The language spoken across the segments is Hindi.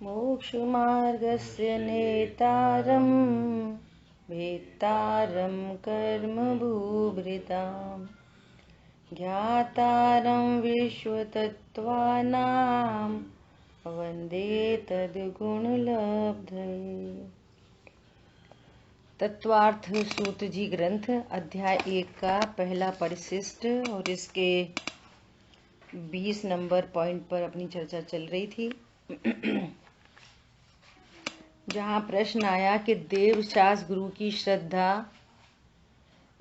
मोक्षमार्गस्य नेतारं भेत्तारं कर्मभूभृतां ज्ञातारं विश्वतत्त्वानां वन्दे तद्गुणलब्धये। तत्वार्थ सूत जी ग्रंथ अध्याय 1 का पहला परिशिष्ट और इसके 20 नंबर पॉइंट पर अपनी चर्चा चल रही थी, जहाँ प्रश्न आया कि देव शास्त्र गुरु की श्रद्धा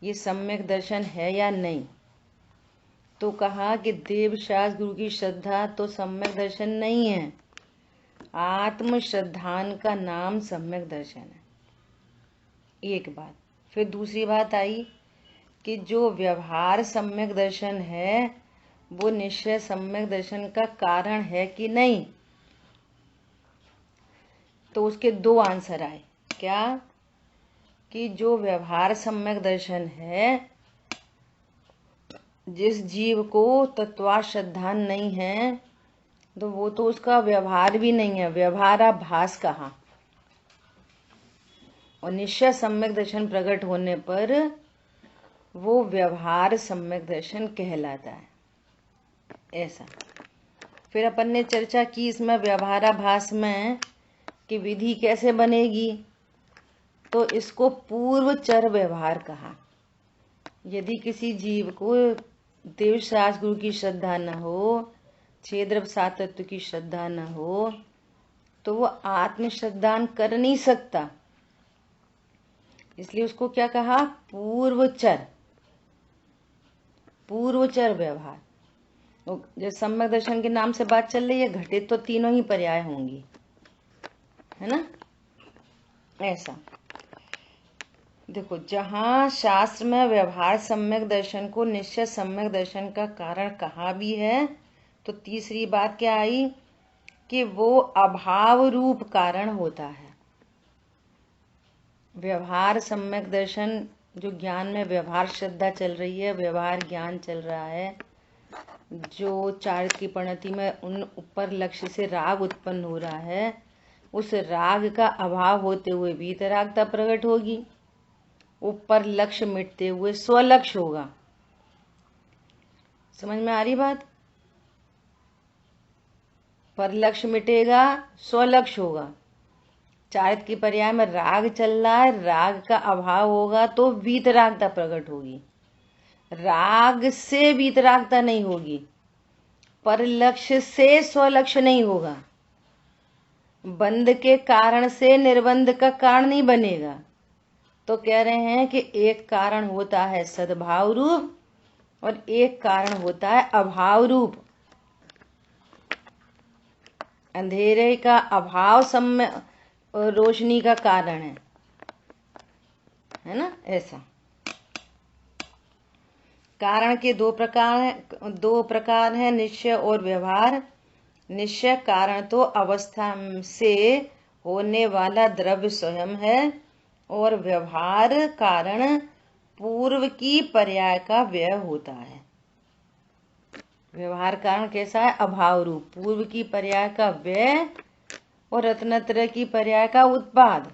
ये सम्यक दर्शन है या नहीं। तो कहा कि देव शास्त्र गुरु की श्रद्धा तो सम्यक दर्शन नहीं है, आत्म श्रद्धान का नाम सम्यक दर्शन है। एक बात। फिर दूसरी बात आई कि जो व्यवहार सम्यक दर्शन है वो निश्चय सम्यक दर्शन का कारण है कि नहीं। तो उसके दो आंसर आए। क्या? कि जो व्यवहार सम्यक दर्शन है, जिस जीव को तत्वार्थ श्रद्धा नहीं है तो वो तो उसका व्यवहार भी नहीं है, व्यवहाराभास कहा। और निश्चय सम्यक दर्शन प्रकट होने पर वो व्यवहार सम्यक दर्शन कहलाता है। ऐसा फिर अपन ने चर्चा की इसमें व्यवहाराभास में कि विधि कैसे बनेगी। तो इसको पूर्वचर व्यवहार कहा। यदि किसी जीव को देव शास्त्र गुरु की श्रद्धा न हो, छेद्रव सात तत्व की श्रद्धा न हो, तो वो आत्म श्रद्धान कर नहीं सकता। इसलिए उसको क्या कहा? पूर्वचर व्यवहार। जैसे सम्यक दर्शन के नाम से बात चल रही है, घटित तो तीनों ही पर्याय होंगी, है ना। ऐसा देखो, जहाँ शास्त्र में व्यवहार सम्यक दर्शन को निश्चय सम्यक दर्शन का कारण कहा भी है, तो तीसरी बात क्या आई कि वो अभाव रूप कारण होता है। व्यवहार सम्यक दर्शन, जो ज्ञान में व्यवहार श्रद्धा चल रही है, व्यवहार ज्ञान चल रहा है, जो चारित्र की परिणति में उन ऊपर लक्ष्य से राग उत्पन्न हो रहा है, उस राग का अभाव होते हुए वीतरागता प्रकट होगी। ऊपर लक्ष्य मिटते हुए स्वलक्ष्य होगा। समझ में आ रही बात? पर लक्ष्य मिटेगा, स्वलक्ष्य होगा। चारित्र की पर्याय में राग चल रहा है, राग का अभाव होगा तो वीतरागता प्रकट होगी। राग से वीतरागता नहीं होगी, पर लक्ष्य से स्वलक्ष्य नहीं होगा। बंध के कारण से निर्बंध का कारण नहीं बनेगा। तो कह रहे हैं कि एक कारण होता है सद्भाव रूप और एक कारण होता है अभाव रूप। अंधेरे का अभाव समय रोशनी का कारण है ना। ऐसा कारण के दो प्रकार हैं, निश्चय और व्यवहार। निश्चय कारण तो अवस्था से होने वाला द्रव्य स्वयं है, और व्यवहार कारण पूर्व की पर्याय का व्यय होता है। व्यवहार कारण कैसा है? अभाव रूप, पूर्व की पर्याय का व्यय और रत्नत्रय की पर्याय का उत्पाद।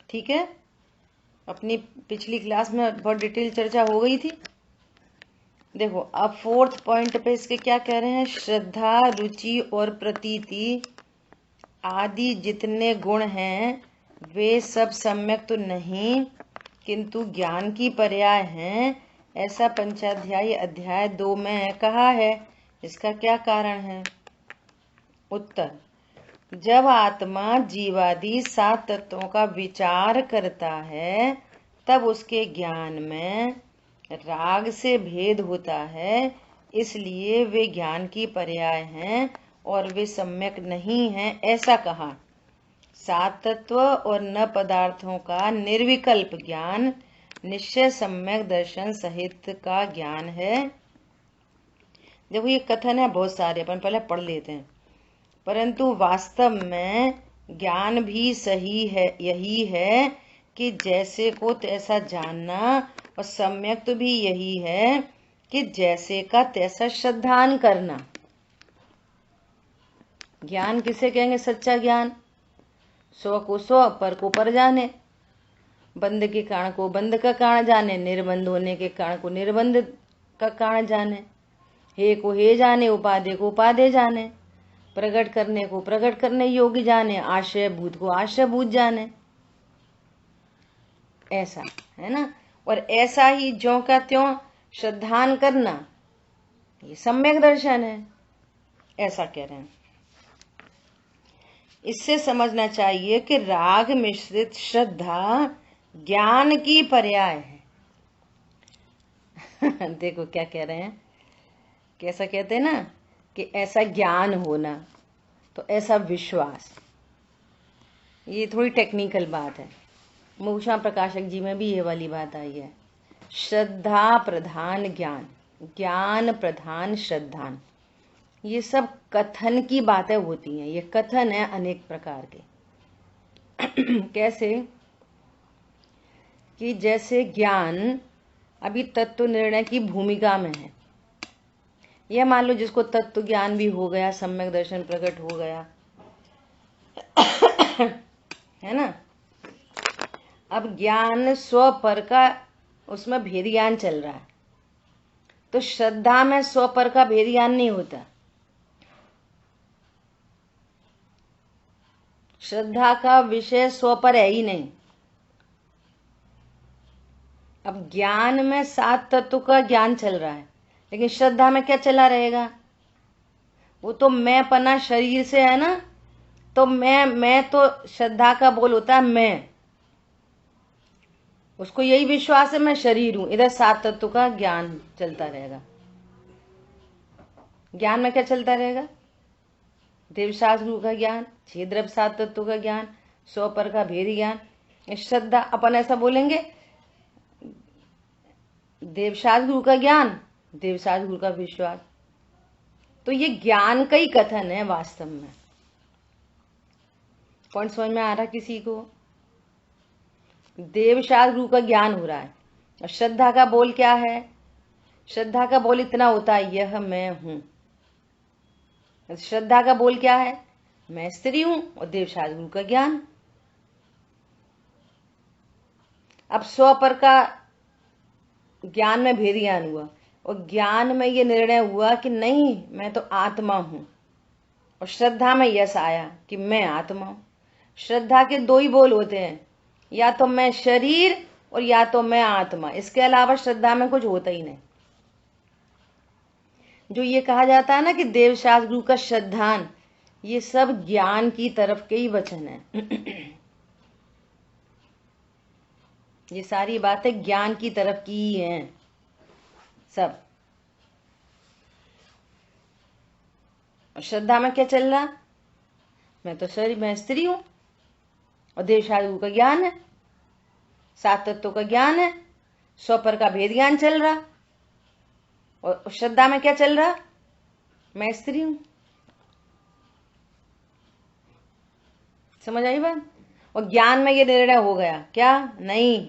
ठीक है, अपनी पिछली क्लास में बहुत डिटेल चर्चा हो गई थी। देखो, अब फोर्थ पॉइंट पे इसके क्या कह रहे हैं? श्रद्धा, रुचि और प्रतीति आदि जितने गुण हैं वे सब सम्यक तो नहीं, किंतु ज्ञान की पर्याय हैं, ऐसा पंचाध्यायी अध्याय 2 में कहा है। इसका क्या कारण है? उत्तर: जब आत्मा जीवादि 7 तत्वों का विचार करता है तब उसके ज्ञान में राग से भेद होता है, इसलिए वे ज्ञान की पर्याय हैं और वे सम्यक नहीं हैं, ऐसा कहा। 7 तत्व और न पदार्थों का निर्विकल्प ज्ञान निश्चय सम्यक दर्शन सहित का ज्ञान है। देखो, ये कथन है बहुत सारे, अपन पहले पढ़ लेते हैं। परंतु वास्तव में ज्ञान भी सही है, यही है कि जैसे को तैसा जानना, और सम्यक तो भी यही है कि जैसे का तैसा श्रद्धान करना। ज्ञान किसे कहेंगे? सच्चा ज्ञान। स्व को स्व, पर को पर जाने, बंध के कारण को बंध का कारण जाने, निर्बंध होने के कारण को निर्बंध का कारण जाने, हे को हे जाने, उपाधि को उपाधि जाने, प्रकट करने को प्रकट करने योग्य जाने, आश्रय भूत को आश्रय भूत जाने। ऐसा है ना। और ऐसा ही ज्यों का त्यों श्रद्धान करना, ये सम्यक दर्शन है, ऐसा कह रहे हैं। इससे समझना चाहिए कि राग मिश्रित श्रद्धा ज्ञान की पर्याय है। देखो क्या कह रहे हैं, कैसा कहते हैं ना कि ऐसा ज्ञान होना, तो ऐसा विश्वास। ये थोड़ी टेक्निकल बात है, मूषा प्रकाशक जी में भी ये वाली बात आई है। श्रद्धा प्रधान ज्ञान, ज्ञान प्रधान श्रद्धान, ये सब कथन की बातें होती हैं। ये कथन है अनेक प्रकार के। कैसे कि जैसे ज्ञान अभी तत्व निर्णय की भूमिका में है। यह मान लो जिसको तत्व ज्ञान भी हो गया, सम्यक दर्शन प्रकट हो गया, है ना। अब ज्ञान स्व पर का उसमें भेद ज्ञान चल रहा है, तो श्रद्धा में स्व पर का भेद ज्ञान नहीं होता। श्रद्धा का विषय स्व पर है ही नहीं। अब ज्ञान में 7 तत्व का ज्ञान चल रहा है, लेकिन श्रद्धा में क्या चला रहेगा? वो तो मैं पना शरीर से है ना, तो मैं तो श्रद्धा का बोल होता है मैं, उसको यही विश्वास है मैं शरीर हूं। इधर 7 तत्व का ज्ञान चलता रहेगा। ज्ञान में क्या चलता रहेगा? देवशास्त्र का ज्ञान, 6 द्रव्य 7 तत्व का ज्ञान, 100 पर का भेद ज्ञान। श्रद्धा अपन ऐसा बोलेंगे, देवशास्त्र गुरु का ज्ञान, देवशास्त्र गुरु का विश्वास। तो ये ज्ञान का ही कथन है वास्तव में। पॉइंट समझ में आ रहा किसी को? देवशास्त्र गुरु का ज्ञान हो रहा है, और श्रद्धा का बोल क्या है? श्रद्धा का बोल इतना होता है, यह मैं हूं। श्रद्धा का बोल क्या है? मैं स्त्री हूं, और देवशास्त्र गुरु का ज्ञान। अब स्व पर का ज्ञान में भेद ज्ञान हुआ, और ज्ञान में ये निर्णय हुआ कि नहीं मैं तो आत्मा हूं, और श्रद्धा में यश आया कि मैं आत्मा हूं। श्रद्धा के 2 ही बोल होते हैं, या तो मैं शरीर और या तो मैं आत्मा। इसके अलावा श्रद्धा में कुछ होता ही नहीं। जो ये कहा जाता है ना कि देवशास्त्र गुरु का श्रद्धान, ये सब ज्ञान की तरफ के ही वचन है। ये सारी बातें ज्ञान की तरफ की ही हैं सब। श्रद्धा में क्या चल रहा? मैं तो शरीर, मैं स्त्री हूं, और देवशास्त्र गुरु का ज्ञान है, 7 तत्वों का ज्ञान है, 100 पर का भेद ज्ञान चल रहा। और श्रद्धा में क्या चल रहा? मैं स्त्री हूं। समझ आई बात? और ज्ञान में ये निर्णय हो गया क्या? नहीं,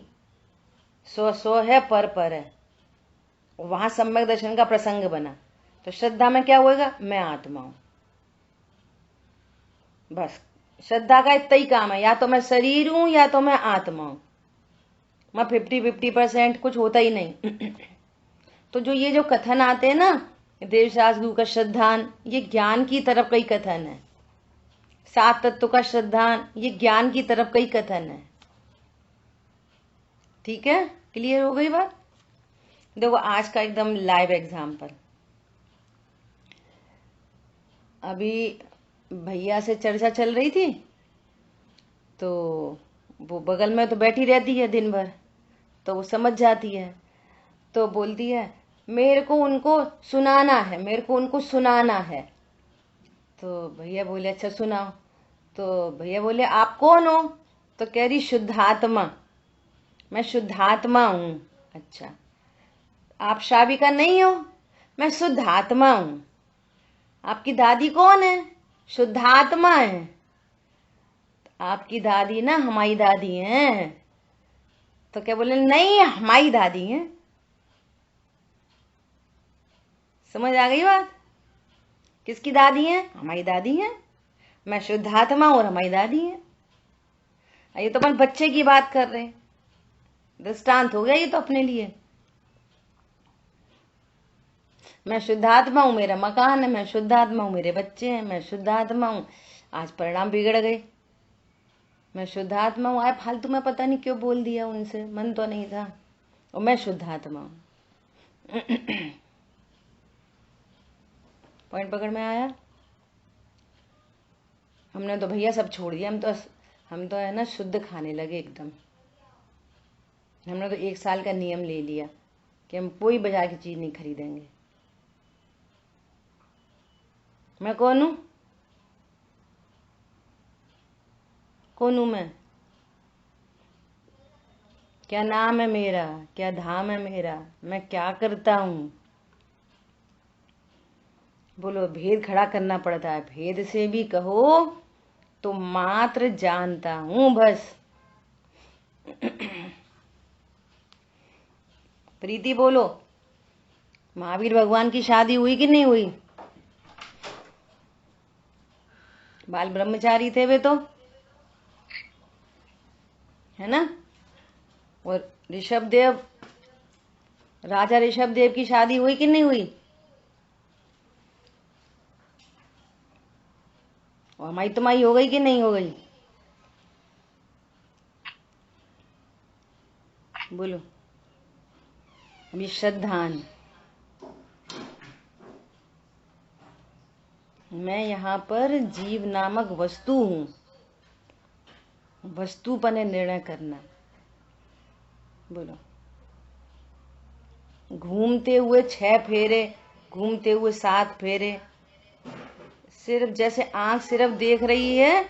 स्व स्व है, पर है। वहां सम्यक दर्शन का प्रसंग बना, तो श्रद्धा में क्या होगा? मैं आत्मा हूं। बस श्रद्धा का इतना ही काम है, या तो मैं शरीर हूं या तो मैं आत्मा हूं। मैं 50-50% कुछ होता ही नहीं। तो जो ये जो कथन आते हैं ना, देवशास्त्र गुरु का श्रद्धान, ये ज्ञान की तरफ का ही कथन है। 7 तत्व का श्रद्धान, ये ज्ञान की तरफ का ही कथन है। ठीक है, क्लियर हो गई बात? देखो आज का एकदम लाइव एग्जाम्पल। अभी भैया से चर्चा चल रही थी, तो वो बगल में तो बैठी रहती है दिन भर, तो वो समझ जाती है। तो बोलती है मेरे को उनको सुनाना है, मेरे को उनको सुनाना है। तो भैया बोले अच्छा सुनाओ। तो भैया बोले आप कौन हो? तो कह रही शुद्धात्मा, मैं शुद्धात्मा हूं। अच्छा, आप शाबिका नहीं हो? मैं शुद्धात्मा हूं। आपकी दादी कौन है? शुद्धात्मा है। आपकी दादी ना हमारी दादी है। तो क्या बोले? नहीं हमारी दादी है। समझ आ गई बात? किसकी दादी है? हमारी दादी है। मैं शुद्धात्मा और हमारी दादी है। ये तो अपन बच्चे की बात कर रहे हैं, दृष्टांत हो गया ये तो अपने लिए। मैं शुद्धात्मा हूं, मेरा मकान है, मैं शुद्धात्मा हूं, मेरे बच्चे हैं, मैं शुद्धात्मा हूं, आज परिणाम बिगड़ गए। मैं शुद्धात्मा हूं, आए फालतू में पता नहीं क्यों बोल दिया, उनसे मन तो नहीं था, और मैं शुद्धात्मा हूं। पॉइंट पकड़ में आया? हमने तो भैया सब छोड़ दिया, हम तो है ना शुद्ध खाने लगे एकदम। हमने तो 1 साल का नियम ले लिया कि हम कोई बाजार की चीज नहीं खरीदेंगे। मैं कौन हूं? कौन हूं मैं? क्या नाम है मेरा? क्या धाम है मेरा? मैं क्या करता हूं? बोलो, भेद खड़ा करना पड़ता है। भेद से भी कहो तो मात्र जानता हूं बस। प्रीति बोलो, महावीर भगवान की शादी हुई कि नहीं हुई? बाल ब्रह्मचारी थे वे तो, है ना। और ऋषभदेव, राजा ऋषभदेव की शादी हुई कि नहीं हुई? और हमारी तुम्हारी हो गई कि नहीं हो गई? बोलो। अभी श्रद्धान, मैं यहाँ पर जीव नामक वस्तु हूं। वस्तु पर निर्णय करना। बोलो। घूमते हुए 6 फेरे, घूमते हुए 7 फेरे, सिर्फ जैसे आंख सिर्फ देख रही है,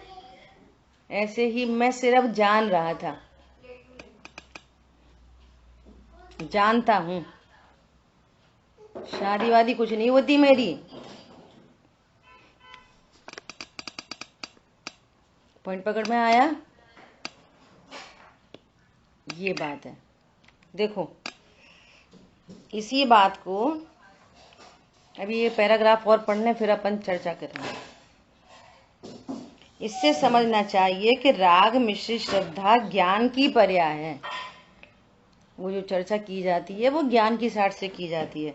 ऐसे ही मैं सिर्फ जान रहा था, जानता हूं। शादी वादी कुछ नहीं होती मेरी। पॉइंट पकड़ में आया? ये बात है। देखो, इसी बात को अभी ये पैराग्राफ और पढ़ने, फिर अपन चर्चा करेंगे। इससे समझना चाहिए कि राग मिश्रित श्रद्धा ज्ञान की पर्याय है। वो जो चर्चा की जाती है वो ज्ञान की साठ से की जाती है।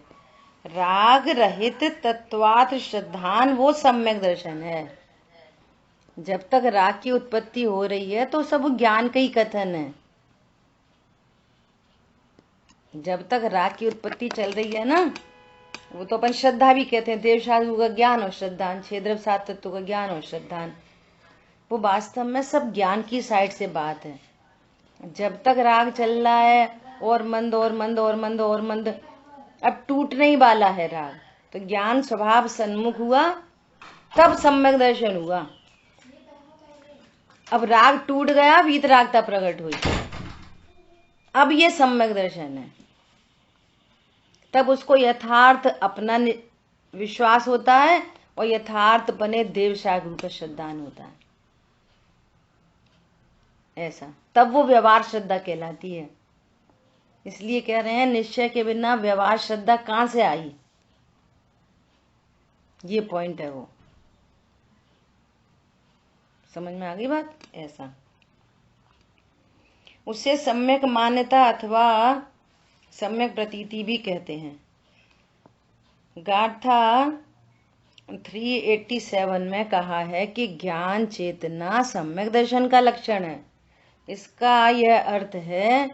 राग रहित तत्वात् श्रद्धान वो सम्यक दर्शन है। जब तक राग की उत्पत्ति हो रही है तो सब ज्ञान का ही कथन है। जब तक राग की उत्पत्ति चल रही है ना, वो तो अपन श्रद्धा भी कहते हैं। देव साधु का ज्ञान और श्रद्धान, 6 द्रव्य 7 तत्व का ज्ञान और श्रद्धान, वो वास्तव में सब ज्ञान की साइड से बात है। जब तक राग चल रहा है और मंद और मंद और मंद और मंद, अब टूटने ही वाला है राग, तो ज्ञान स्वभाव सन्मुख हुआ, तब सम्यक दर्शन हुआ। अब राग टूट गया, वीतरागता प्रकट हुई, अब ये सम्यक दर्शन है। तब उसको यथार्थ अपना विश्वास होता है और यथार्थ बने देव सागुरु का श्रद्धान होता है। ऐसा तब वो व्यवहार श्रद्धा कहलाती है। इसलिए कह रहे हैं निश्चय के बिना व्यवहार श्रद्धा कहां से आई। ये पॉइंट है, वो समझ में आ गई बात। ऐसा उसे सम्यक मान्यता अथवा सम्यक प्रतीति भी कहते हैं। गाथा 387 में कहा है कि ज्ञान चेतना सम्यक दर्शन का लक्षण है। इसका यह अर्थ है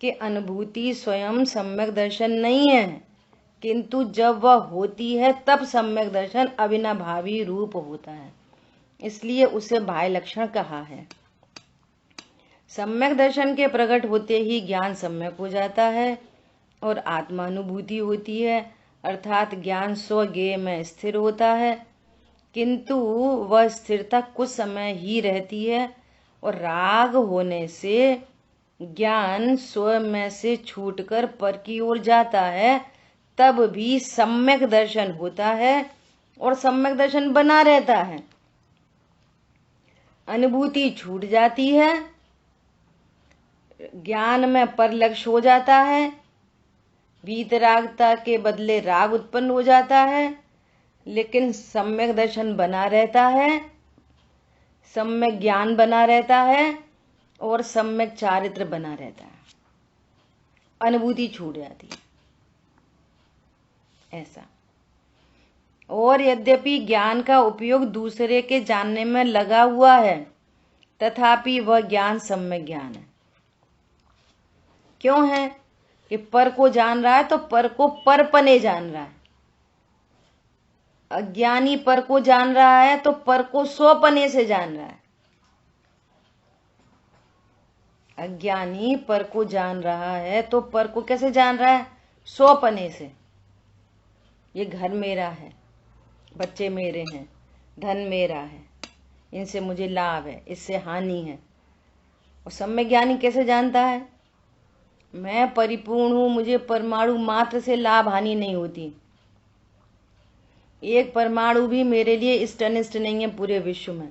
कि अनुभूति स्वयं सम्यक दर्शन नहीं है, किंतु जब वह होती है तब सम्यक दर्शन अविनाभावी रूप होता है, इसलिए उसे बाह्य लक्षण कहा है। सम्यक दर्शन के प्रकट होते ही ज्ञान सम्यक हो जाता है और आत्मानुभूति होती है, अर्थात ज्ञान स्वज्ञेय में स्थिर होता है, किंतु वह स्थिरता कुछ समय ही रहती है और राग होने से ज्ञान स्व में से छूटकर पर की ओर जाता है। तब भी सम्यक दर्शन होता है और सम्यक दर्शन बना रहता है। अनुभूति छूट जाती है, ज्ञान में परलक्ष्य हो जाता है, वीतरागता के बदले राग उत्पन्न हो जाता है, लेकिन सम्यक दर्शन बना रहता है, सम्यक ज्ञान बना रहता है और सम्यक चारित्र बना रहता है, अनुभूति छूट जाती है ऐसा। और यद्यपि ज्ञान का उपयोग दूसरे के जानने में लगा हुआ है, तथापि वह ज्ञान सम्यक ज्ञान है। क्यों है कि पर को जान रहा है तो पर को परपने जान रहा है। अज्ञानी पर को जान रहा है तो पर को स्वपने से जान रहा है। अज्ञानी पर को जान रहा है तो पर को कैसे जान रहा है? स्वपने से। ये घर मेरा है, बच्चे मेरे हैं, धन मेरा है, इनसे मुझे लाभ है, इससे हानि है। और सम्यक ज्ञानी कैसे जानता है? मैं परिपूर्ण हूं, मुझे परमाणु मात्र से लाभ हानि नहीं होती। एक परमाणु भी मेरे लिए इष्ट अनिष्ट नहीं है पूरे विश्व में।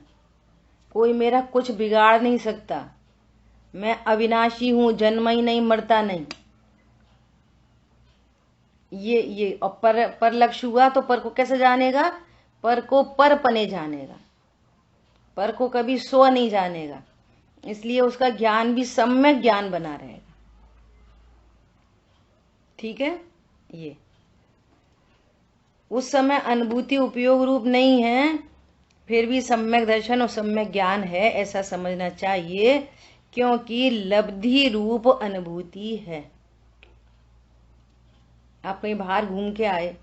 कोई मेरा कुछ बिगाड़ नहीं सकता। मैं अविनाशी हूं, जन्मा ही नहीं, मरता नहीं। ये और पर लक्ष्य हुआ तो पर को कैसे जानेगा? पर को परपने जानेगा, पर को कभी स्व नहीं जानेगा। इसलिए उसका ज्ञान भी सम्यक ज्ञान बना रहेगा। ठीक है। ये उस समय अनुभूति उपयोग रूप नहीं है, फिर भी सम्यक दर्शन और सम्यक ज्ञान है ऐसा समझना चाहिए, क्योंकि लब्धि रूप अनुभूति है। आप कहीं बाहर घूम के आए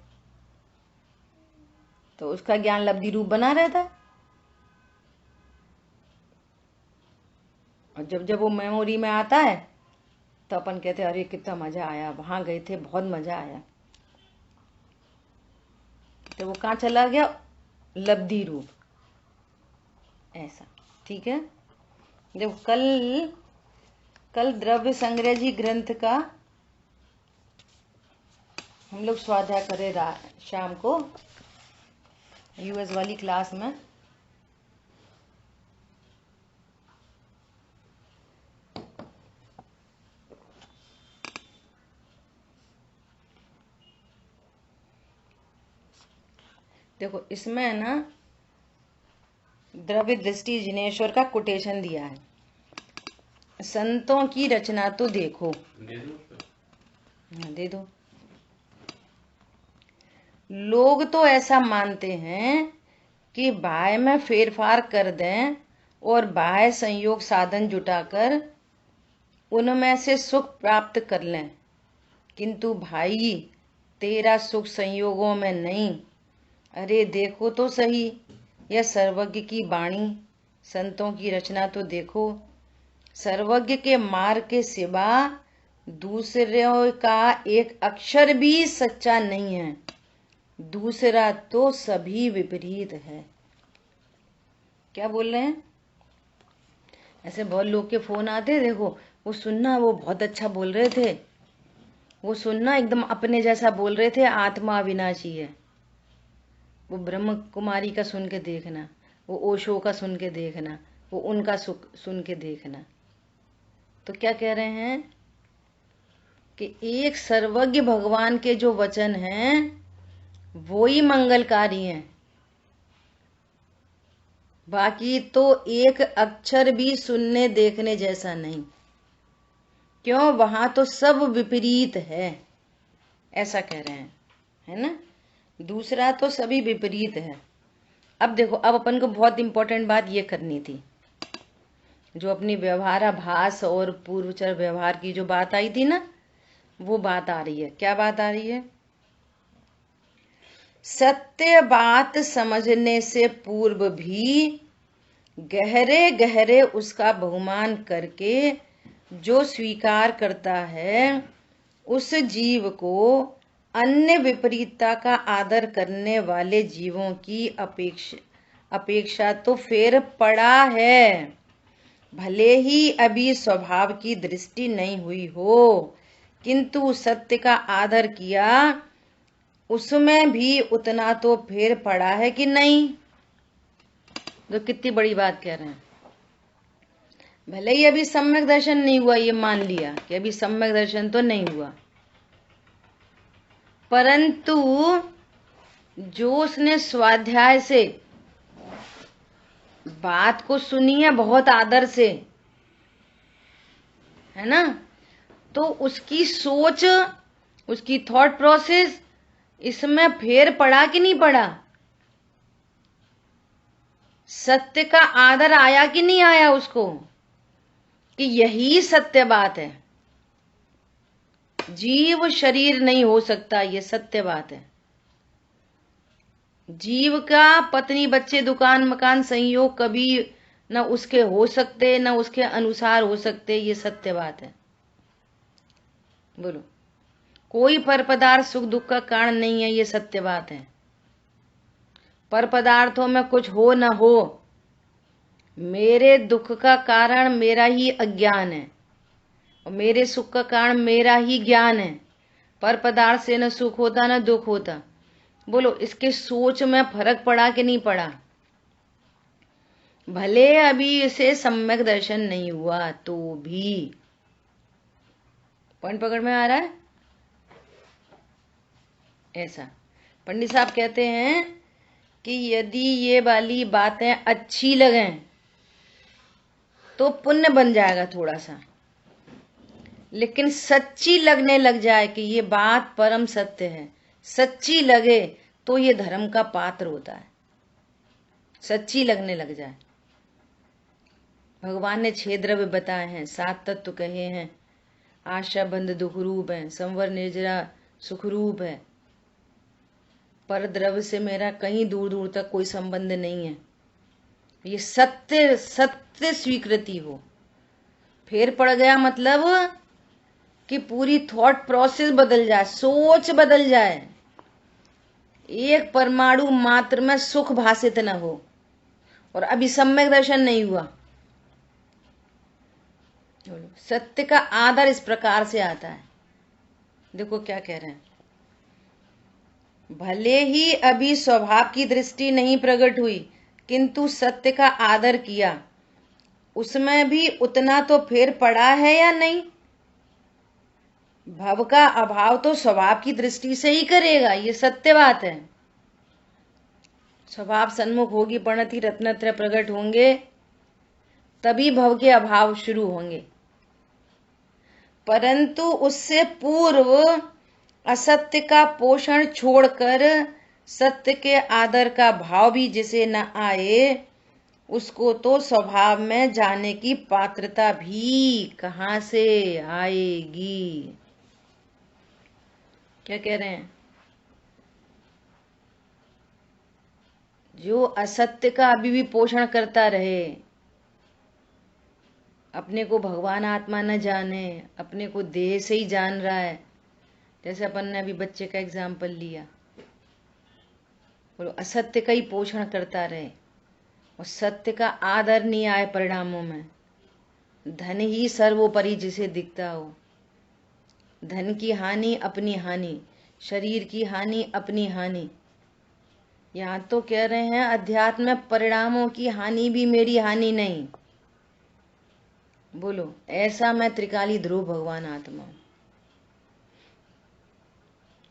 तो उसका ज्ञान लब्धि रूप बना रहता है, और जब जब वो मेमोरी में आता है तो अपन कहते हैं अरे कितना मजा आया, वहां गए थे, बहुत मजा आया। तो वो कहाँ चला गया? लब्धि रूप। ऐसा। ठीक है। जब कल द्रव्य संग्रह जी ग्रंथ का हम लोग स्वाध्याय करे शाम को यूएस वाली क्लास में। देखो इसमें ना द्रव्य दृष्टि जिनेश्वर का कोटेशन दिया है, संतों की रचना तो देखो। दे दो। लोग तो ऐसा मानते हैं कि बाह्य में फेरफार कर दें और बाह्य संयोग साधन जुटाकर उनमें से सुख प्राप्त कर लें, किंतु भाई तेरा सुख संयोगों में नहीं। अरे देखो तो सही, यह सर्वज्ञ की वाणी, संतों की रचना तो देखो। सर्वज्ञ के मार्ग के सिवा दूसरों का एक अक्षर भी सच्चा नहीं है, दूसरा तो सभी विपरीत है। क्या बोल रहे हैं? ऐसे बहुत लोग के फोन आते, देखो वो सुनना, वो बहुत अच्छा बोल रहे थे, वो सुनना एकदम अपने जैसा बोल रहे थे, आत्मा अविनाशी है। वो ब्रह्म कुमारी का सुन के देखना, वो ओशो का सुन के देखना, वो उनका सुन के देखना। तो क्या कह रहे हैं कि एक सर्वज्ञ भगवान के जो वचन हैं वो ही मंगलकारी हैं, बाकी तो एक अक्षर भी सुनने देखने जैसा नहीं। क्यों? वहां तो सब विपरीत है, ऐसा कह रहे हैं, है ना। दूसरा तो सभी विपरीत है। अब देखो, अब अपन को बहुत इंपॉर्टेंट बात ये करनी थी, जो अपनी व्यवहाराभास और पूर्वचर व्यवहार की जो बात आई थी ना, वो बात आ रही है। क्या बात आ रही है? सत्य बात समझने से पूर्व भी गहरे गहरे उसका बहुमान करके जो स्वीकार करता है, उस जीव को अन्य विपरीतता का आदर करने वाले जीवों की अपेक्षा तो फेर पड़ा है। भले ही अभी स्वभाव की दृष्टि नहीं हुई हो, किंतु सत्य का आदर किया, उसमें भी उतना तो फेर पड़ा है कि नहीं। तो कितनी बड़ी बात कह रहे हैं। भले ही अभी सम्यक दर्शन नहीं हुआ, ये मान लिया कि अभी सम्यक दर्शन तो नहीं हुआ, परंतु जो उसने स्वाध्याय से बात को सुनिए बहुत आदर से, है ना। तो उसकी सोच, उसकी थॉट प्रोसेस इसमें फेर पड़ा कि नहीं पड़ा? सत्य का आदर आया कि नहीं आया उसको, कि यही सत्य बात है, जीव शरीर नहीं हो सकता, ये सत्य बात है। जीव का पत्नी बच्चे दुकान मकान संयोग कभी न उसके हो सकते न उसके अनुसार हो सकते, ये सत्य बात है। बोलो, कोई पर पदार्थ सुख दुख का कारण नहीं है, ये सत्य बात है। पर पदार्थों में कुछ हो न हो, मेरे दुख का कारण मेरा ही अज्ञान है और मेरे सुख का कारण मेरा ही ज्ञान है। पर पदार्थ से न सुख होता न दुख होता। बोलो, इसके सोच में फर्क पड़ा कि नहीं पड़ा? भले अभी इसे सम्यक दर्शन नहीं हुआ तो भी। पॉइंट पकड़ में आ रहा है? ऐसा पंडित साहब कहते हैं कि यदि ये वाली बातें अच्छी लगें तो पुण्य बन जाएगा थोड़ा सा, लेकिन सच्ची लगने लग जाए कि ये बात परम सत्य है, सच्ची लगे तो ये धर्म का पात्र होता है। सच्ची लगने लग जाए। भगवान ने 6 द्रव्य बताए हैं, 7 तत्व कहे हैं। आशा बंध दुख रूप है, संवर निर्जरा सुख रूप है। पर द्रव्य से मेरा कहीं दूर दूर तक कोई संबंध नहीं है। ये सत्य सत्य स्वीकृति हो। फेर पड़ गया मतलब कि पूरी थॉट प्रोसेस बदल जाए, सोच बदल जाए, एक परमाणु मात्र में सुख भाषित न हो। और अभी सम्यक दर्शन नहीं हुआ। सत्य का आदर इस प्रकार से आता है। देखो क्या कह रहे हैं, भले ही अभी स्वभाव की दृष्टि नहीं प्रकट हुई, किंतु सत्य का आदर किया, उसमें भी उतना तो फेर पड़ा है या नहीं? भव का अभाव तो स्वभाव की दृष्टि से ही करेगा, ये सत्य बात है। स्वभाव सन्मुख होगी, प्रणति रत्नत्रय प्रकट होंगे, तभी भव के अभाव शुरू होंगे। परंतु उससे पूर्व असत्य का पोषण छोड़कर सत्य के आदर का भाव भी जिसे न आए, उसको तो स्वभाव में जाने की पात्रता भी कहां से आएगी? क्या कह रहे हैं? जो असत्य का अभी भी पोषण करता रहे, अपने को भगवान आत्मा न जाने, अपने को देह से ही जान रहा है, जैसे अपन ने अभी बच्चे का एग्जाम्पल लिया, और असत्य का ही पोषण करता रहे और सत्य का आदर नहीं आए परिणामों में, धन ही सर्वोपरि जिसे दिखता हो, धन की हानि अपनी हानि, शरीर की हानि अपनी हानि, यहां तो कह रहे हैं अध्यात्म में परिणामों की हानि भी मेरी हानि नहीं। बोलो, ऐसा मैं त्रिकाली ध्रुव भगवान आत्मा हूं।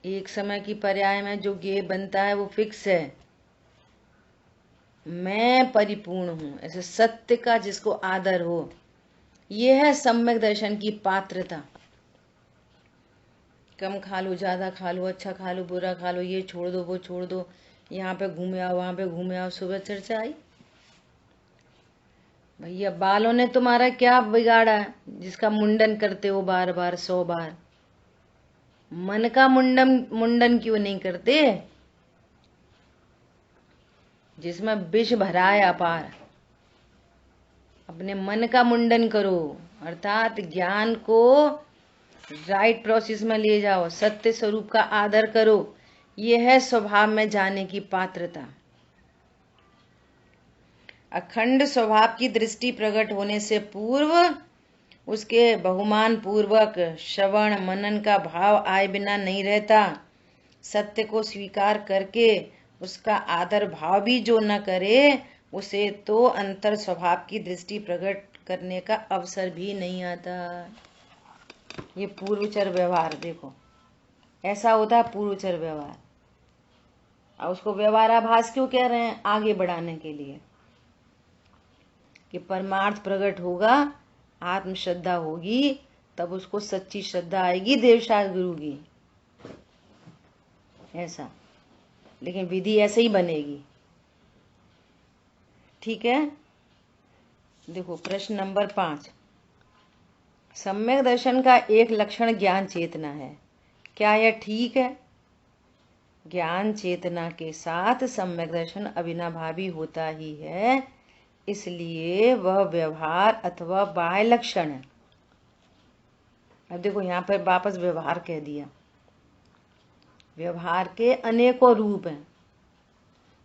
एक समय की पर्याय में जो ज्ञेय बनता है वो फिक्स है, मैं परिपूर्ण हूं, ऐसे सत्य का जिसको आदर हो, यह है सम्यक दर्शन की पात्रता। कम खा लो, ज्यादा खा लो, अच्छा खा लो, बुरा खा लो, ये छोड़ दो, वो छोड़ दो, यहाँ पे घूमे आओ, वहां पे घूमे आओ, सुबह चर्चा आई। भैया बालों ने तुम्हारा क्या बिगाड़ा जिसका मुंडन करते हो बार बार 100 बार? मन का मुंडन क्यों नहीं करते, जिसमें विष भरा है अपार? अपने मन का मुंडन करो, अर्थात ज्ञान को राइट प्रोसेस में ले जाओ, सत्य स्वरूप का आदर करो। यह है स्वभाव में जाने की पात्रता। अखंड स्वभाव की दृष्टि प्रकट होने से पूर्व उसके बहुमान पूर्वक श्रवण मनन का भाव आए बिना नहीं रहता। सत्य को स्वीकार करके उसका आदर भाव भी जो न करे, उसे तो अंतर स्वभाव की दृष्टि प्रकट करने का अवसर भी नहीं आता। ये पूर्वचर व्यवहार देखो, ऐसा होता है पूर्वचर व्यवहार। और उसको व्यवहाराभास क्यों कह रहे हैं? आगे बढ़ाने के लिए। कि परमार्थ प्रकट होगा, आत्म श्रद्धा होगी, तब उसको सच्ची श्रद्धा आएगी देवशास्त्र गुरु की, ऐसा। लेकिन विधि ऐसे ही बनेगी, ठीक है। देखो प्रश्न नंबर 5, सम्यक दर्शन का एक लक्षण ज्ञान चेतना है, क्या यह ठीक है? ज्ञान चेतना के साथ सम्यक दर्शन अविनाभावी होता ही है, इसलिए वह व्यवहार अथवा बाह्य लक्षण है। अब देखो यहाँ पर वापस व्यवहार कह दिया। व्यवहार के अनेकों रूप हैं,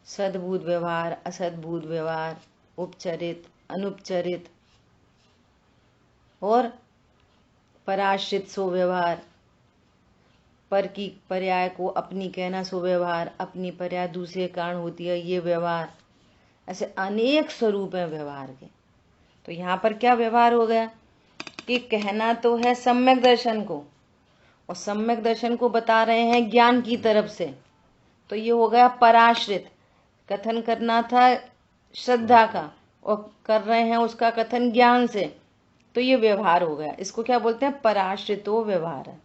सद्भूत व्यवहार, असद्भूत व्यवहार, उपचरित, अनुपचरित और पराश्रित सो व्यवहार, पर की पर्याय को अपनी कहना सो व्यवहार, अपनी पर्याय दूसरे कारण होती है ये व्यवहार। ऐसे अनेक स्वरूप हैं व्यवहार के। तो यहाँ पर क्या व्यवहार हो गया कि कहना तो है सम्यक दर्शन को, और सम्यक दर्शन को बता रहे हैं ज्ञान की तरफ से, तो ये हो गया पराश्रित। कथन करना था श्रद्धा का और कर रहे हैं उसका कथन ज्ञान से, तो ये व्यवहार हो गया। इसको क्या बोलते हैं? पराश्रितो व्यवहार है।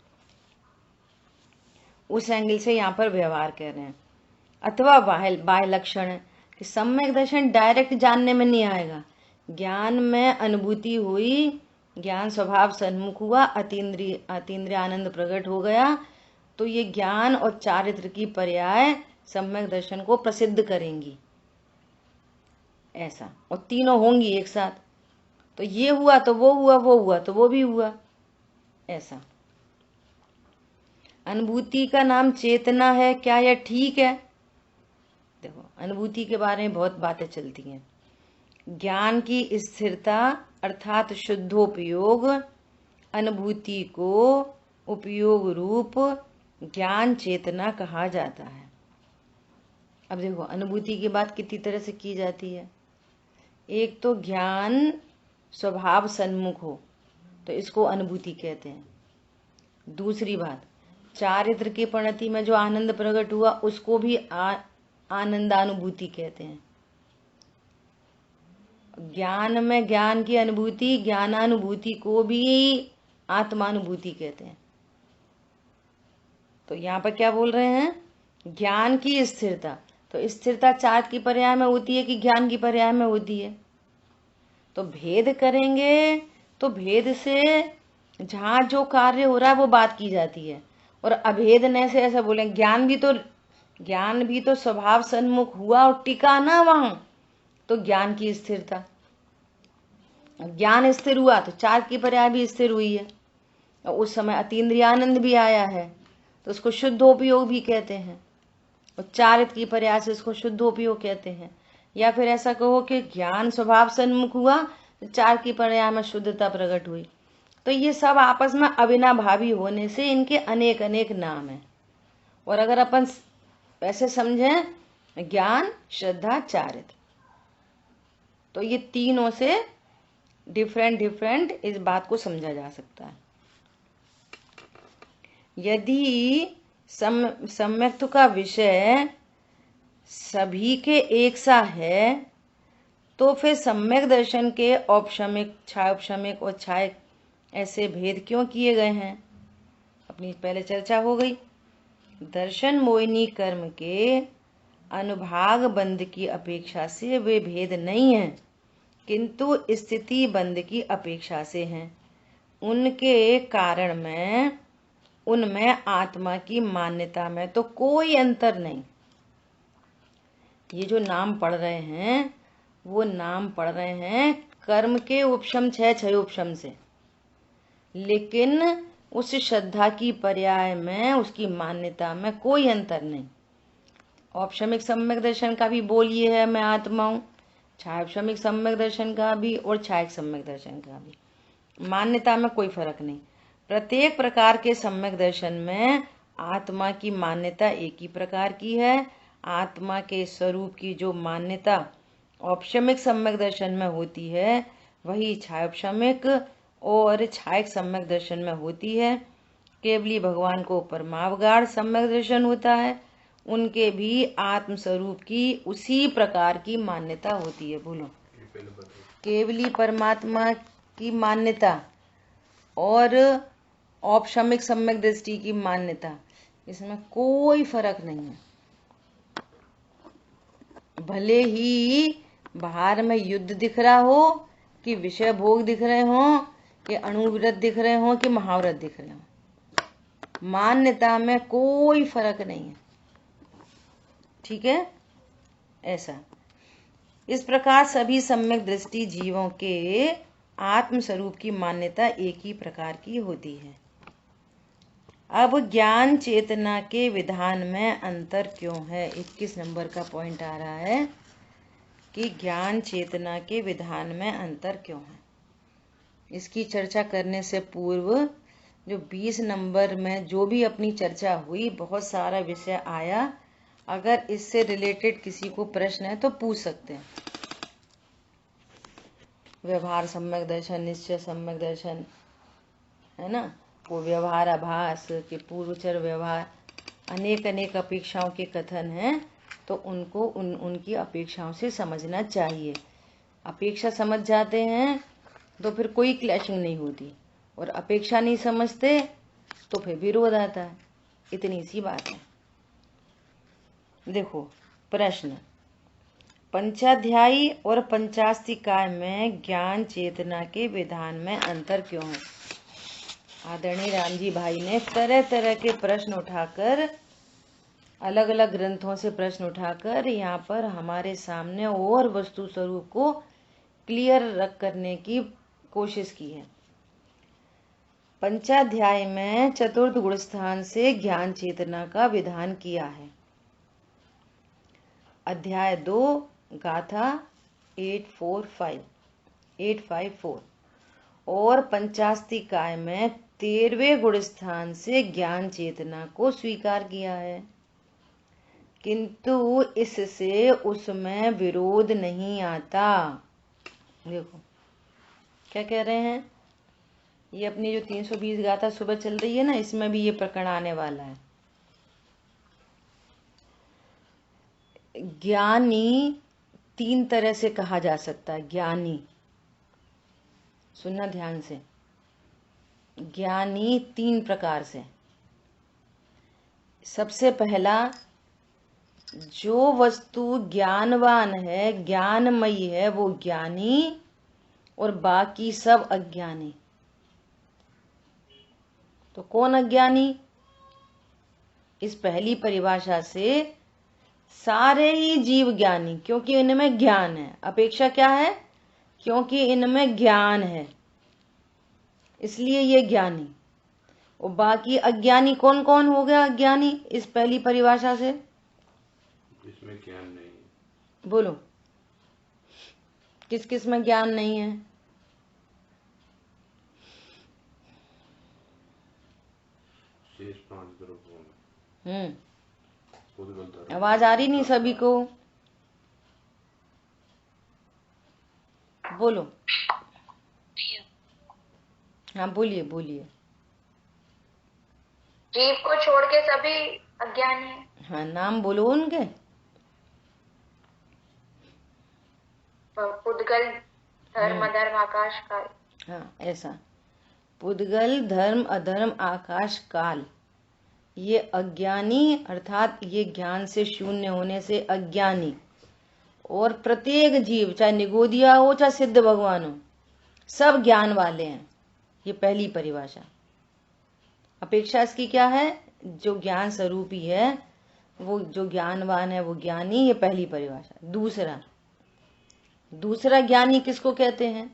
उस एंगल से यहाँ पर व्यवहार कह रहे हैं। अथवा बाह्य लक्षण है कि सम्यक दर्शन डायरेक्ट जानने में नहीं आएगा, ज्ञान में अनुभूति हुई, ज्ञान स्वभाव सन्मुख हुआ, अतीन्द्रिय आनंद प्रकट हो गया, तो ये ज्ञान और चारित्र की पर्याय सम्यक दर्शन को प्रसिद्ध करेंगी, ऐसा। और तीनों होंगी एक साथ, तो ये हुआ तो वो हुआ, वो हुआ तो वो भी हुआ, ऐसा। अनुभूति का नाम चेतना है, क्या यह ठीक है? देखो अनुभूति के बारे में बहुत बातें चलती हैं। ज्ञान की स्थिरता अर्थात शुद्धोपयोग, अनुभूति को उपयोग रूप ज्ञान चेतना कहा जाता है। अब देखो अनुभूति की बात कितनी तरह से की जाती है। एक तो ज्ञान स्वभाव सन्मुख हो तो इसको अनुभूति कहते हैं। दूसरी बात, चारित्र की परिणति में जो आनंद प्रकट हुआ उसको भी आनंदानुभूति कहते हैं। ज्ञान में ज्ञान की अनुभूति, ज्ञानानुभूति को भी आत्मानुभूति कहते हैं। तो यहाँ पर क्या बोल रहे हैं? ज्ञान की स्थिरता, तो स्थिरता चार्ट की पर्याय में होती है कि ज्ञान की पर्याय में होती है? तो भेद करेंगे तो भेद से जहाँ जो कार्य हो रहा है वो बात की जाती है, और अभेदने से ऐसा बोले ज्ञान भी तो स्वभाव सन्मुख हुआ और टिका ना वहां, तो ज्ञान की स्थिरता, ज्ञान स्थिर हुआ तो चार की पर्याय भी स्थिर हुई है, और उस समय अतीन्द्रिय आनंद भी आया है, तो उसको शुद्धोपयोग भी कहते हैं, और चारित्र की पर्याय से उसको शुद्धोपयोग कहते हैं। या फिर ऐसा कहो कि ज्ञान स्वभाव सन्मुख हुआ तो चार की पर्याय में शुद्धता प्रकट हुई। तो ये सब आपस में अविनाभावी होने से इनके अनेक अनेक नाम हैं। और अगर अपन ऐसे समझें ज्ञान, श्रद्धा, चारित्र, तो ये तीनों से डिफरेंट इस बात को समझा जा सकता है। यदि सम्यक्त्व का विषय सभी के एक सा है तो फिर सम्यक दर्शन के औपशमिक, छायोपशमिक और छायक ऐसे भेद क्यों किए गए हैं? अपनी पहले चर्चा हो गई। दर्शन मोहिनी कर्म के अनुभाग बंध की अपेक्षा से वे भेद नहीं हैं, किंतु स्थिति बंध की अपेक्षा से हैं। उनके कारण में उनमें आत्मा की मान्यता में तो कोई अंतर नहीं। ये जो नाम पढ़ रहे हैं वो नाम पढ़ रहे हैं कर्म के उपशम छह उपशम से, लेकिन उस श्रद्धा की पर्याय में उसकी मान्यता में कोई अंतर नहीं। औपशमिक सम्यक दर्शन का भी बोलिए है मैं आत्मा हूँ, छायोपशमिक सम्यक दर्शन का भी और छायक सम्यक दर्शन का भी, मान्यता में कोई फर्क नहीं। प्रत्येक प्रकार के सम्यक दर्शन में आत्मा की मान्यता एक ही प्रकार की है। आत्मा के स्वरूप की जो मान्यता औपशमिक सम्यक दर्शन में होती है वही छायोपशमिक और छायक सम्यक दर्शन में होती है। केवली भगवान को परमावगाढ़ सम्यक दर्शन होता है, उनके भी आत्म स्वरूप की उसी प्रकार की मान्यता होती है। बोलो। केवली परमात्मा की मान्यता और औपशमिक सम्यक दृष्टि की मान्यता, इसमें कोई फर्क नहीं है। भले ही बाहर में युद्ध दिख रहा हो, कि विषय भोग दिख रहे हो, कि अणुव्रत दिख रहे हो, कि महाव्रत दिख रहे हो, मान्यता में कोई फर्क नहीं है। ठीक है, ऐसा। इस प्रकार सभी सम्यक दृष्टि जीवों के आत्म स्वरूप की मान्यता एक ही प्रकार की होती है। अब ज्ञान चेतना के विधान में अंतर क्यों है? 21 नंबर का पॉइंट आ रहा है कि ज्ञान चेतना के विधान में अंतर क्यों है। इसकी चर्चा करने से पूर्व जो 20 नंबर में जो भी अपनी चर्चा हुई, बहुत सारा विषय आया। अगर इससे रिलेटेड किसी को प्रश्न है तो पूछ सकते हैं। व्यवहार सम्यक दर्शन, निश्चय सम्यक दर्शन, है ना, वो व्यवहार आभास के पूर्वचर व्यवहार, अनेक अनेक अपेक्षाओं के कथन हैं, तो उनको उनकी अपेक्षाओं से समझना चाहिए। अपेक्षा समझ जाते हैं तो फिर कोई क्लैशिंग नहीं होती, और अपेक्षा नहीं समझते तो फिर विरोध आता है। इतनी सी बात है। देखो प्रश्न, पंचाध्यायी और पंचास्तिकाय में ज्ञान चेतना के विधान में अंतर क्यों है? आदरणीय राम जी भाई ने तरह तरह के प्रश्न उठाकर, अलग अलग ग्रंथों से प्रश्न उठाकर यहाँ पर हमारे सामने और वस्तु स्वरूप को क्लियर रख करने की कोशिश की है। पंचाध्याय में चतुर्थ गुण स्थान से ज्ञान चेतना का विधान किया है। अध्याय 2 गाथा 854 और पंचास्तिकाय में 13वें गुण स्थान से ज्ञान चेतना को स्वीकार किया है, किंतु इससे उसमें विरोध नहीं आता। देखो क्या कह रहे हैं, ये अपनी जो 320 गाथा सुबह चल रही है ना, इसमें भी ये प्रकरण आने वाला है। ज्ञानी 3 तरह से कहा जा सकता है। ज्ञानी, सुनना ध्यान से, ज्ञानी 3 प्रकार से। सबसे पहला, जो वस्तु ज्ञानवान है, ज्ञानमयी है, वो ज्ञानी, और बाकी सब अज्ञानी। तो कौन अज्ञानी? इस पहली परिभाषा से सारे ही जीव ज्ञानी, क्योंकि इनमें ज्ञान है। अपेक्षा क्या है? क्योंकि इनमें ज्ञान है, इसलिए ये ज्ञानी। और बाकी अज्ञानी कौन कौन हो गया अज्ञानी इस पहली परिभाषा से? जिसमें ज्ञान नहीं है। बोलो, किस किस में ज्ञान नहीं है? शेष 5 ग्रुपों में। आवाज आ रही नहीं सभी को? बोलो, हाँ बोलिए बोलिए। जीव को छोड़ के सभी अज्ञानी है। हाँ, नाम बोलो उनके। पुद्गल, धर्म, अधर्म, आकाश, काल। हाँ, ऐसा पुद्गल, धर्म, अधर्म, आकाश, काल, ये अज्ञानी, अर्थात ये ज्ञान से शून्य होने से अज्ञानी। और प्रत्येक जीव, चाहे निगोदिया हो चाहे सिद्ध भगवान हो, सब ज्ञान वाले हैं। ये पहली परिभाषा। अपेक्षा इसकी क्या है? जो ज्ञान स्वरूपी है, वो जो ज्ञानवान है वो ज्ञानी। ये पहली परिभाषा। दूसरा ज्ञानी किसको कहते हैं?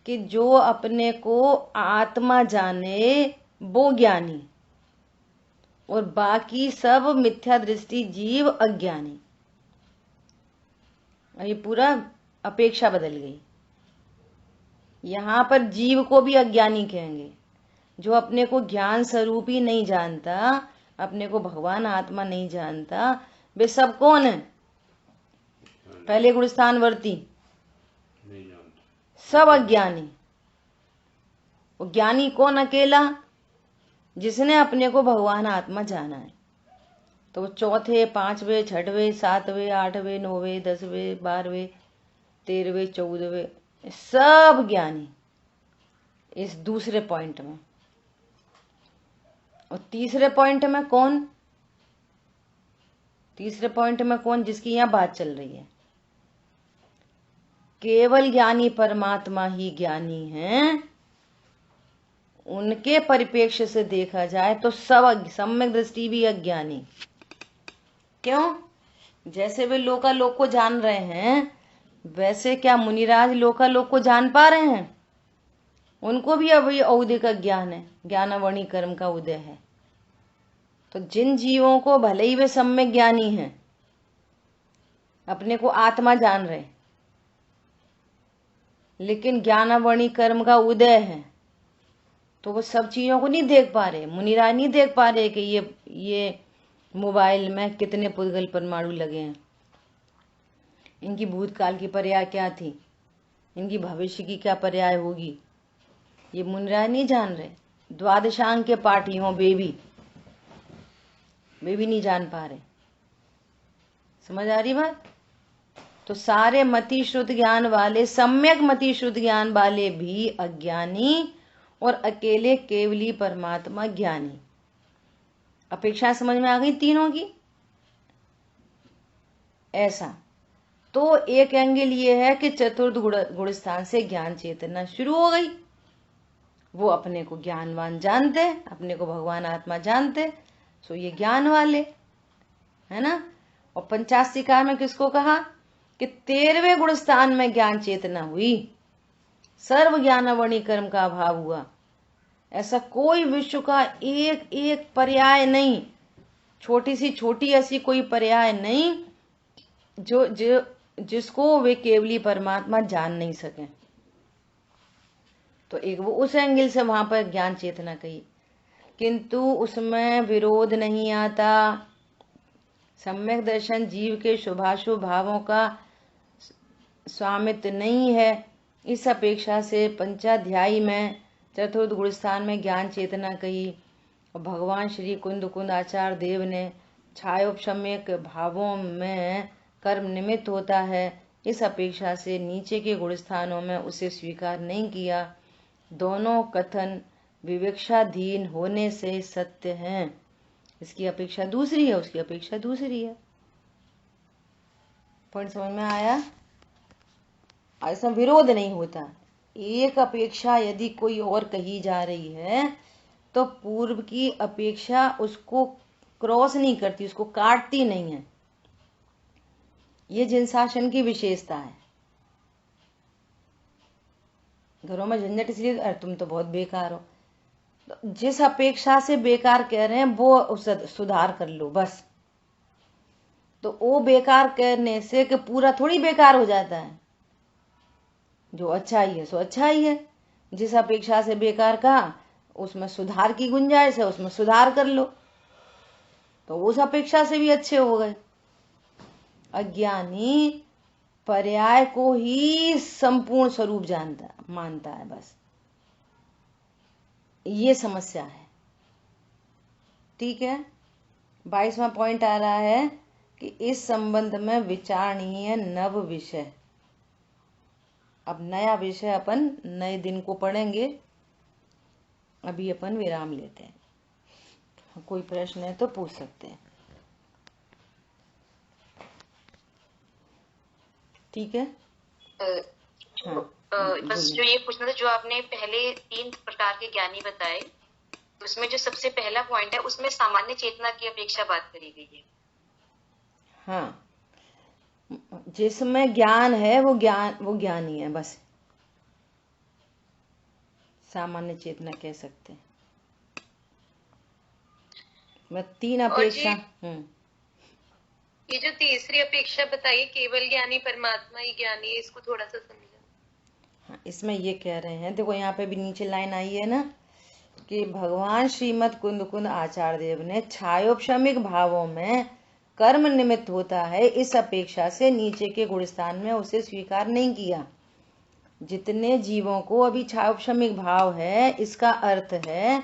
कि जो अपने को आत्मा जाने, वो ज्ञानी, और बाकी सब मिथ्या दृष्टि जीव अज्ञानी। ये पूरा अपेक्षा बदल गई। यहाँ पर जीव को भी अज्ञानी कहेंगे। जो अपने को ज्ञान स्वरूप ही नहीं जानता, अपने को भगवान आत्मा नहीं जानता, वे सब कौन है? पहले गुण स्थान वर्ती, सब अज्ञानी। वो ज्ञानी कौन? अकेला, जिसने अपने को भगवान आत्मा जाना है। तो वो 4थे, 5वें, 6वें, 7वें, 8वें, 9वें, 10वें, 12वें, 13वें, 14वें, सब ज्ञानी इस दूसरे पॉइंट में। और तीसरे पॉइंट में कौन? तीसरे पॉइंट में कौन जिसकी यहां बात चल रही है? केवल ज्ञानी परमात्मा ही ज्ञानी हैं। उनके परिप्रेक्ष्य से देखा जाए तो सब सम्यक दृष्टि भी अज्ञानी। क्यों? जैसे वे लोकालोक को जान रहे हैं, वैसे क्या मुनिराज लोकालोक को जान पा रहे हैं? उनको भी अभी औदय का ज्ञान है, ज्ञानावणी कर्म का उदय है। तो जिन जीवों को भले ही वे सम्यक ज्ञानी हैं, अपने को आत्मा जान रहे, लेकिन ज्ञानावणी कर्म का उदय है, तो वो सब चीजों को नहीं देख पा रहे। मुनिराज नहीं देख पा रहे कि ये मोबाइल में कितने पुद्गल परमाणु लगे हैं, इनकी भूतकाल की पर्याय क्या थी, इनकी भविष्य की क्या पर्याय होगी, ये मुनिराज नहीं जान रहे। द्वादशांग के पाठी हों वे भी नहीं जान पा रहे। समझ आ रही बात? तो सारे मति श्रुत ज्ञान वाले, सम्यक मति श्रुत ज्ञान वाले भी अज्ञानी और अकेले केवली परमात्मा ज्ञानी। अपेक्षा समझ में आ गई तीनों की? ऐसा तो एक एंगल ये है कि चतुर्थ गुण स्थान से ज्ञान चेतना शुरू हो गई। वो अपने को ज्ञानवान जानते, अपने को भगवान आत्मा जानते, सो ये ज्ञान वाले है ना। और पंचास्तिका में किसको कहा कि 13वें गुण स्थान में ज्ञान चेतना हुई, सर्व ज्ञानावणी कर्म का अभाव हुआ। ऐसा कोई विश्व का एक एक पर्याय नहीं, छोटी सी छोटी ऐसी कोई पर्याय नहीं जो जिसको वे केवली परमात्मा जान नहीं सके। तो एक वो उस एंगल से वहां पर ज्ञान चेतना कही, किंतु उसमें विरोध नहीं आता। सम्यक दर्शन जीव के शुभाशुभ भावों का स्वामित्व नहीं है। इस अपेक्षा से पंचाध्यायी में चतुर्थ गुण स्थान में ज्ञान चेतना कही। और भगवान श्री कुंद आचार्य देव ने छायोपशम्यक भावों में कर्म निमित्त होता है, इस अपेक्षा से नीचे के गुण स्थानों में उसे स्वीकार नहीं किया। दोनों कथन विवेक्षाधीन होने से सत्य हैं। इसकी अपेक्षा दूसरी है, उसकी अपेक्षा दूसरी है। पॉइंट समझ में आया? ऐसा विरोध नहीं होता। एक अपेक्षा यदि कोई और कही जा रही है तो पूर्व की अपेक्षा उसको क्रॉस नहीं करती, उसको काटती नहीं है। ये जिन शासन की विशेषता है। घरों में झंझट इसलिए, अरे तुम तो बहुत बेकार हो, तो जिस अपेक्षा से बेकार कह रहे हैं वो सुधार कर लो बस। तो वो बेकार करने से कि पूरा थोड़ी बेकार हो जाता है। जो अच्छा ही है सो अच्छा ही है। जिस अपेक्षा से बेकार कहा उसमें सुधार की गुंजाइश है, उसमें सुधार कर लो, तो उस अपेक्षा से भी अच्छे हो गए। अज्ञानी पर्याय को ही संपूर्ण स्वरूप मानता है, बस ये समस्या है। ठीक है। 22वां पॉइंट आ रहा है कि इस संबंध में विचारणीय नव विषय। अब नया विषय अपन नए दिन को पढ़ेंगे, अभी अपन विराम लेते हैं। कोई प्रश्न है तो पूछ सकते हैं। ठीक है। हाँ, बस जो ये पूछना था, जो आपने पहले 3 प्रकार के ज्ञानी बताए, उसमें जो सबसे पहला पॉइंट है उसमें सामान्य चेतना की अपेक्षा बात करी गई है। हाँ, जिसमें ज्ञान है वो ज्ञानी है, बस सामान्य चेतना कह सकते हैं। मैं 3 अपेक्षा। ये जो तीसरी अपेक्षा बताई, केवल ज्ञानी परमात्मा ही ज्ञानी है, इसको थोड़ा सा समझा। हाँ, इसमें ये कह रहे हैं, देखो यहाँ पे भी नीचे लाइन आई है ना कि भगवान श्रीमद कुंद आचार्य देव ने छायोपशमिक भावों में कर्म निमित्त होता है, इस अपेक्षा से नीचे के गुण स्थान में उसे स्वीकार नहीं किया। जितने जीवों को अभी छायोपशमिक भाव है, इसका अर्थ है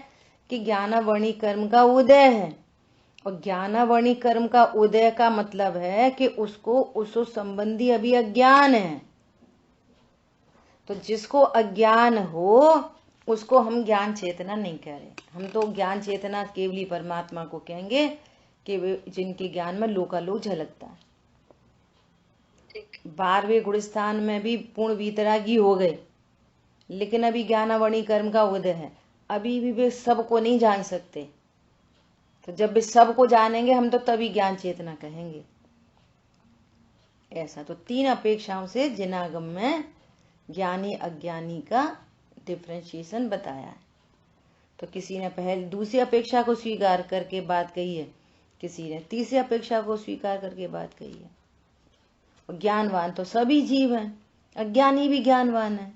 कि ज्ञानावणी कर्म का उदय है। और ज्ञानावणी कर्म का उदय का मतलब है कि उसको उस संबंधी अभी अज्ञान है। तो जिसको अज्ञान हो उसको हम ज्ञान चेतना नहीं कह रहे, हम तो ज्ञान चेतना केवली परमात्मा को कहेंगे कि वे जिनके ज्ञान में लोकालोक झलकता है। 12वें गुणस्थान में भी पूर्ण वीतरागी हो गए, लेकिन अभी ज्ञानावणी कर्म का उदय है, अभी भी वे सबको नहीं जान सकते। तो जब वे सबको जानेंगे हम तो तभी ज्ञान चेतना कहेंगे। ऐसा तो 3 अपेक्षाओं से जिनागम में ज्ञानी अज्ञानी का डिफ्रेंशिएशन बताया है। तो किसी ने पहले दूसरी अपेक्षा को स्वीकार करके बात कही है, किसी ने तीसरी अपेक्षा को स्वीकार करके बात कही है। और ज्ञानवान तो सभी जीव हैं, अज्ञानी भी ज्ञानवान है।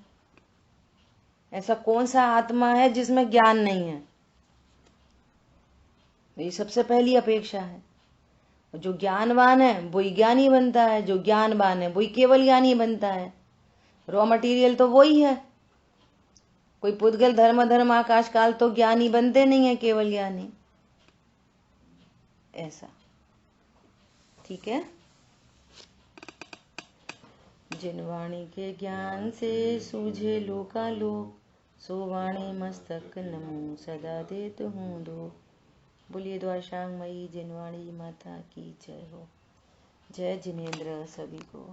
ऐसा कौन सा आत्मा है जिसमें ज्ञान नहीं है? ये सबसे पहली अपेक्षा है। जो ज्ञानवान है वही ज्ञानी बनता है, जो ज्ञानवान है वही केवल ज्ञानी बनता है। रॉ मटेरियल तो वही है। कोई पुद्गल धर्म आकाश काल तो ज्ञानी बनते नहीं है, केवल ज्ञानी। ऐसा ठीक है। जिन वाणी के ज्ञान से सूझे लोकालोक, सो वाणी मस्तक नमो सदा देत हूँ दो। बोलिए द्वारशांग मई जिनवाणी माता की जय हो। जय जिनेन्द्र सभी को।